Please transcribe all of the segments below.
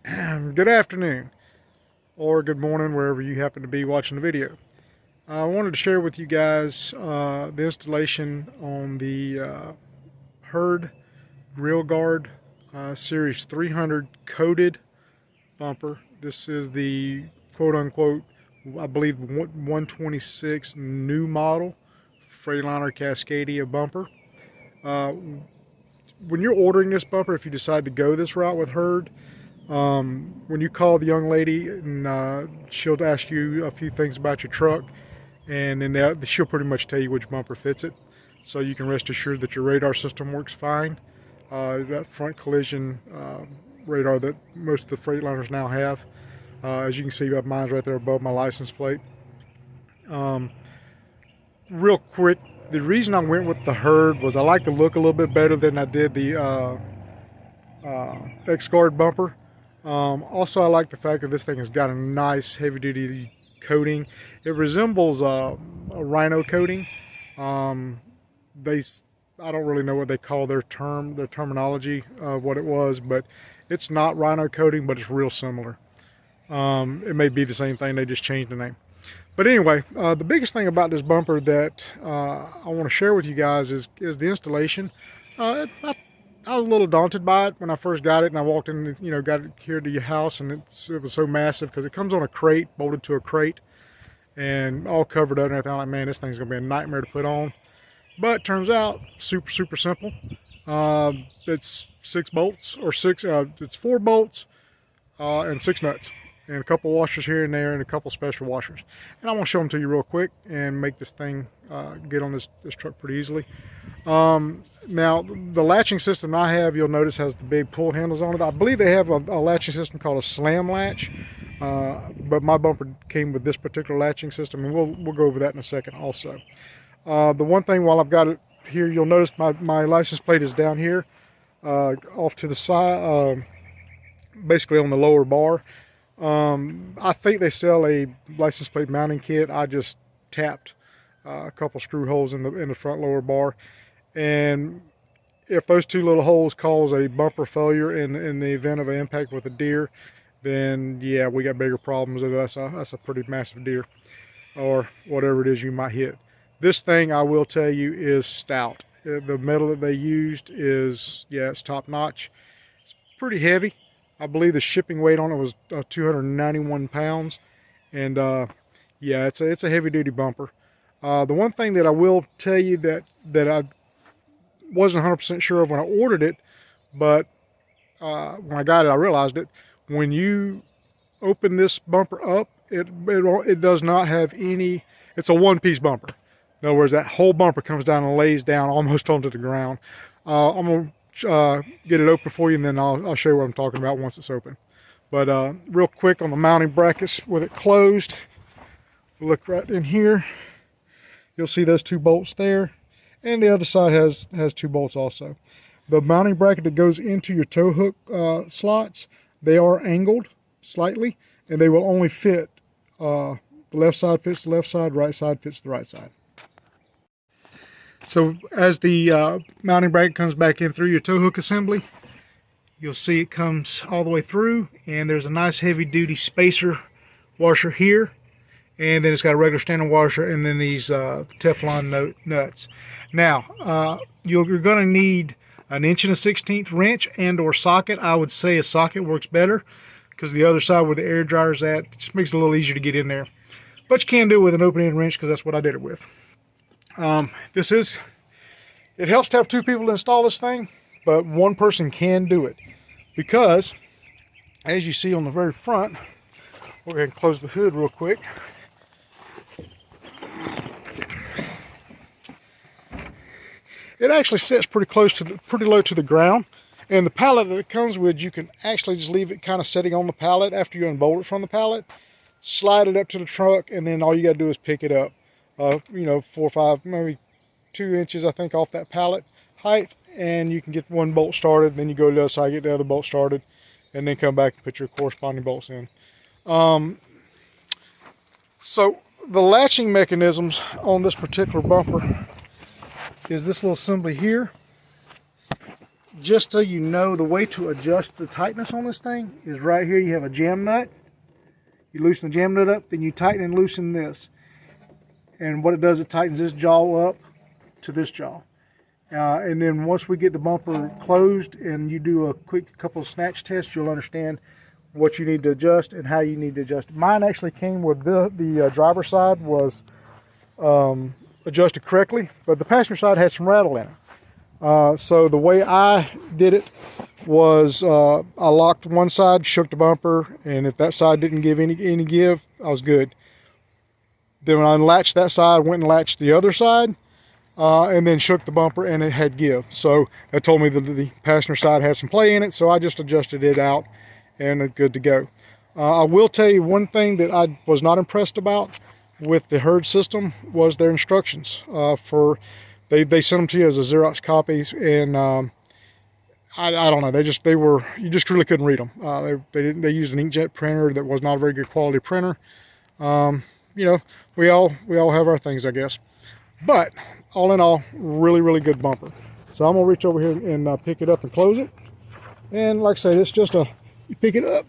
Good afternoon or good morning wherever you happen to be watching the video. I wanted to share with you guys the installation on the Hurd Grill Guard Series 300 coated bumper. This is the quote-unquote, I believe, 126 new model Freightliner Cascadia bumper. When you're ordering this bumper, if you decide to go this route with Hurd, when you call the young lady, and she'll ask you a few things about your truck, and then she'll pretty much tell you which bumper fits it. So you can rest assured that your radar system works fine. That front collision radar that most of the Freightliners now have. As you can see, mine's right there above my license plate. Real quick, the reason I went with the Hurd was I like the look a little bit better than I did the X-Guard bumper. Also, I like the fact that this thing has got a nice heavy-duty coating. It resembles a rhino coating. I don't really know what they call their terminology of what it was, but it's not rhino coating, but it's real similar. It may be the same thing, they just changed the name. But anyway, the biggest thing about this bumper that I want to share with you guys is the installation. I was a little daunted by it when I first got it, and I walked in, got it here to your house, and it was so massive because it comes on a crate, bolted to a crate, and all covered up and everything. I'm like, man, this thing's gonna be a nightmare to put on. But turns out, super simple. It's 6 bolts, or it's 4 bolts and 6 nuts, and a couple washers here and there, and a couple special washers. And I want to show them to you real quick and make this thing get on this truck pretty easily. Now, the latching system I have, you'll notice, has the big pull handles on it. I believe they have a latching system called a slam latch, but my bumper came with this particular latching system, and we'll go over that in a second also. The one thing, while I've got it here, you'll notice my license plate is down here, off to the side, basically on the lower bar. I think they sell a license plate mounting kit. I just tapped a couple screw holes in the front lower bar, and if those 2 little holes cause a bumper failure in the event of an impact with a deer, then yeah, we got bigger problems. That's a pretty massive deer, or whatever it is you might hit. This thing, I will tell you, is stout. The metal that they used is, yeah, it's top notch. It's pretty heavy. I believe the shipping weight on it was 291 pounds, and yeah, it's a heavy-duty bumper. The one thing that I will tell you that I wasn't 100% sure of when I ordered it, but when I got it, I realized it. When you open this bumper up, it does not have any. It's a one-piece bumper. In other words, that whole bumper comes down and lays down almost onto the ground. I'm gonna get it open for you, and then I'll show you what I'm talking about once it's open. But real quick on the mounting brackets with it closed, look right in here. You'll see those 2 bolts there, and the other side has 2 bolts also. The mounting bracket that goes into your tow hook slots, they are angled slightly, and they will only fit, the left side fits the left side, right side fits the right side. So as the mounting bracket comes back in through your tow hook assembly, you'll see it comes all the way through, and there's a nice heavy duty spacer washer here, and then it's got a regular standard washer, and then these Teflon nuts. Now, you're going to need an 1 1/16" wrench and or socket. I would say a socket works better, because the other side where the air dryer's at, it just makes it a little easier to get in there. But you can do it with an open-end wrench, because that's what I did it with. It helps to have 2 people to install this thing, but 1 person can do it, because as you see on the very front, we'll go ahead and close the hood real quick. It actually sits pretty low to the ground, and the pallet that it comes with, you can actually just leave it kind of sitting on the pallet after you unbolt it from the pallet, slide it up to the truck, and then all you got to do is pick it up. 4 or 5, maybe 2 inches, I think, off that pallet height, and you can get 1 bolt started. Then you go to the other side, get the other bolt started, and then come back and put your corresponding bolts in. So the latching mechanisms on this particular bumper is this little assembly here. just so you know, the way to adjust the tightness on this thing is right here. You have a jam nut. You loosen the jam nut up, then you tighten and loosen this. And what it does, it tightens this jaw up to this jaw. And then once we get the bumper closed and you do a quick couple of snatch tests, you'll understand what you need to adjust and how you need to adjust. Mine actually came with the driver's side was adjusted correctly, but the passenger side had some rattle in it. So the way I did it was I locked one side, shook the bumper, and if that side didn't give any give, I was good. Then when I unlatched that side, I went and latched the other side, and then shook the bumper, and it had give. So it told me that the passenger side had some play in it, so I just adjusted it out, and it's good to go. I will tell you one thing that I was not impressed about with the Herd system was their instructions. They sent them to you as a Xerox copies, and I don't know. You just really couldn't read them. They used an inkjet printer that was not a very good quality printer. You know, we all have our things, I guess. But all in all, really good bumper. So I'm gonna reach over here and pick it up and close it. And like I said, it's just you pick it up.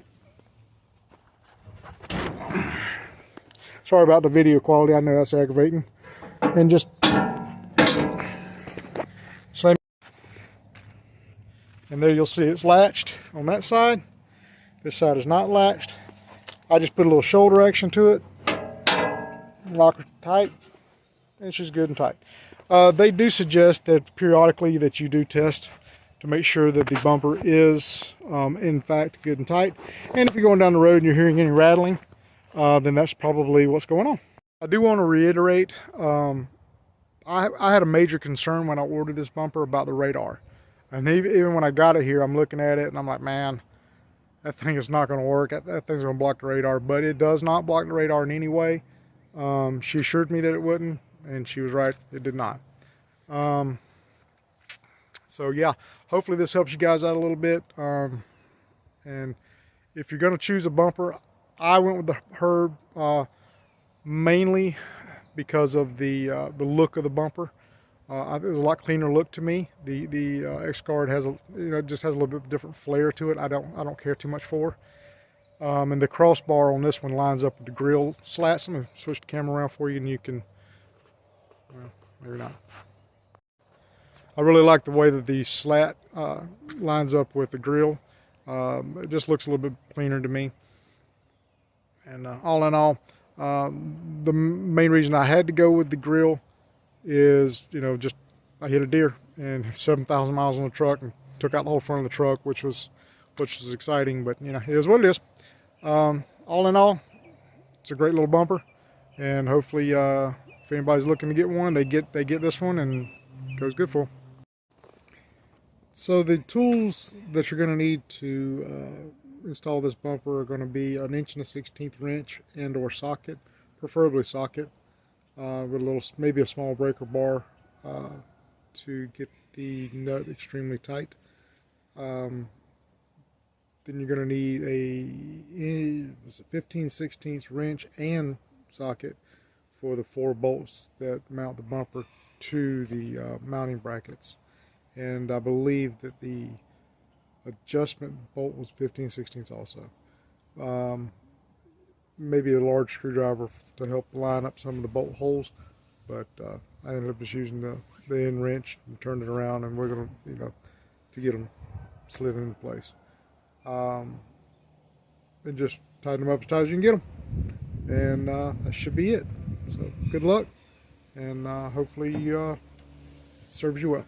Sorry about the video quality. I know that's aggravating. And just same. And there you'll see it's latched on that side. This side is not latched. I just put a little shoulder action to it. Lock her tight, and she's good and tight. They do suggest that periodically that you do test to make sure that the bumper is in fact good and tight. And if you're going down the road and you're hearing any rattling, then that's probably what's going on. I do want to reiterate, I had a major concern when I ordered this bumper about the radar. And even when I got it here, I'm looking at it and I'm like, man, that thing is not going to work. That thing's going to block the radar. But it does not block the radar in any way. She assured me that it wouldn't, and she was right, it did not. So yeah, hopefully this helps you guys out a little bit. And if you're going to choose a bumper, I went with the Herd mainly because of the look of the bumper. It was a lot cleaner look to me. The X-Guard has just has a little bit different flair to it. I don't care too much for. And the crossbar on this one lines up with the grill slats. I'm going to switch the camera around for you and you can, well, maybe not. I really like the way that the slat lines up with the grill. It just looks a little bit cleaner to me. And all in all, the main reason I had to go with the grill is, just I hit a deer and 7,000 miles on the truck and took out the whole front of the truck, which was exciting, but it is what it is. All in all, it's a great little bumper, and hopefully if anybody's looking to get one, they get this one and it goes good for them. So the tools that you're going to need to install this bumper are going to be an 1 1/16" wrench and or socket, preferably socket, with maybe a small breaker bar to get the nut extremely tight. Then you're going to need a 15/16" wrench and socket for the 4 bolts that mount the bumper to the mounting brackets. And I believe that the adjustment bolt was 15/16 also. Maybe a large screwdriver to help line up some of the bolt holes, but I ended up just using the end wrench and turned it around, and we're going to get them slid into place. And just tighten them up as tight as you can get them, and that should be it. So good luck, and hopefully serves you well.